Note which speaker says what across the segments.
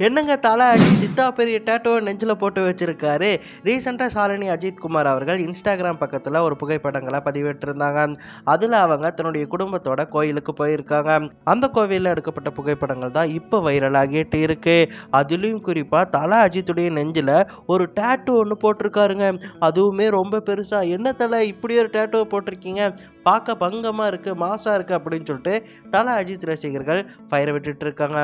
Speaker 1: என்னங்க தல அஜித் இத்தா பெரிய டேட்டோவை நெஞ்சில் போட்டு வச்சிருக்காரு. ரீசெண்டாக ஷாலினி அஜித் குமார் அவர்கள் இன்ஸ்டாகிராம் பக்கத்தில் ஒரு புகைப்படங்களை பதிவிட்டிருந்தாங்க. அதில் அவங்க தன்னுடைய குடும்பத்தோட கோயிலுக்கு போயிருக்காங்க. அந்த கோவிலில் எடுக்கப்பட்ட புகைப்படங்கள் தான் இப்போ வைரல் ஆகிட்டு இருக்கு. அதுலேயும் குறிப்பாக தல அஜித்துடைய நெஞ்சில் ஒரு டேட்டோ ஒன்று போட்டிருக்காருங்க. அதுவுமே ரொம்ப பெருசா. என்ன தல இப்படி ஒரு டேட்டோ போட்டிருக்கீங்க, பார்க்க பங்கமாக இருக்குது, மாசாக இருக்குது அப்படின்னு சொல்லிட்டு தல அஜித் ரசிகர்கள் ஃபயர் விட்டுட்டு இருக்காங்க.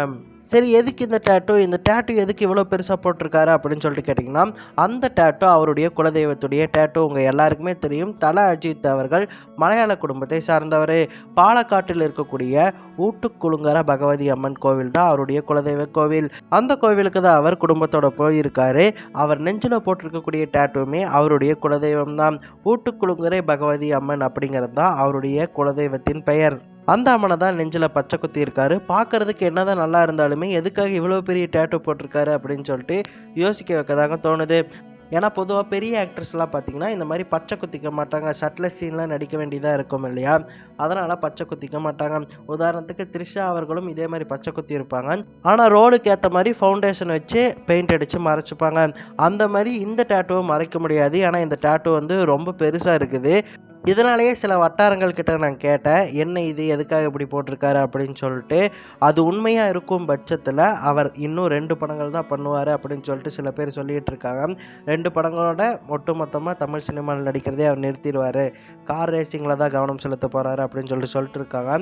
Speaker 1: சரி, எதுக்கு இந்த டேட்டூ, இந்த டேட்டூ எதுக்கு இவ்வளோ பெருசாக போட்டிருக்காரு அப்படின்னு சொல்லிட்டு கேட்டிங்கன்னா, அந்த டேட்டூ அவருடைய குலதெய்வத்துடைய டேட்டூ. உங்கள் எல்லாருக்குமே தெரியும், தல அஜித் அவர்கள் மலையாள குடும்பத்தை சார்ந்தவர். பாலக்காட்டில் இருக்கக்கூடிய ஊட்டுக்குளுங்கர பகவதி அம்மன் கோவில் தான் அவருடைய குலதெய்வ கோவில். அந்த கோவிலுக்கு தான் அவர் குடும்பத்தோட போயிருக்காரு. அவர் நெஞ்சில் போட்டிருக்கக்கூடிய டேட்டூமே அவருடைய குலதெய்வம் தான். ஊட்டுக்குளுங்கரை பகவதி அம்மன் அப்படிங்கிறது தான் அவருடைய குலதெய்வத்தின் பெயர். அந்த அம்மனை தான் நெஞ்சில் பச்சை குத்தி இருக்காரு. பார்க்கறதுக்கு என்னதான் நல்லா இருந்தாலுமே எதுக்காக இவ்வளோ பெரிய டேட்டூ போட்டிருக்காரு அப்படின்னு சொல்லிட்டு யோசிக்க வைக்கதாங்க தோணுது. ஏன்னா பொதுவாக பெரிய ஆக்ட்ரஸ்லாம் பார்த்தீங்கன்னா இந்த மாதிரி பச்சை குத்திக்க மாட்டாங்க. ஷர்ட்லெஸ் சீன்லாம் நடிக்க வேண்டியதாக இருக்கும் இல்லையா, அதனால் பச்சை குத்திக்க மாட்டாங்க. உதாரணத்துக்கு த்ரிஷா அவர்களும் இதே மாதிரி பச்சை குத்தி இருப்பாங்க. ஆனால் ரோலுக்கு ஏற்ற மாதிரி ஃபவுண்டேஷன் வச்சு பெயிண்ட் அடித்து மறைச்சிப்பாங்க. அந்த மாதிரி இந்த டேட்டூவை மறைக்க முடியாது. ஏன்னா இந்த டேட்டூ வந்து ரொம்ப பெருசாக இருக்குது. இதனாலேயே சில வட்டாரங்கள் கிட்ட நான் கேட்டேன், என்ன இது எதுக்காக இப்படி போட்டிருக்காரு அப்படின்னு சொல்லிட்டு. அது உண்மையாக இருக்கும் பட்சத்தில் அவர் இன்னும் 2 படங்கள் தான் பண்ணுவார் அப்படின்னு சொல்லிட்டு சில பேர் சொல்லிகிட்டு இருக்காங்க. 2 படங்களோட ஒட்டுமொத்தமாக தமிழ் சினிமாவில் நடிக்கிறதே அவர் நிறுத்திடுவார், கார் ரேசிங்கில் தான் கவனம் செலுத்த போகிறாரு அப்படின்னு சொல்லிட்டு இருக்காங்க.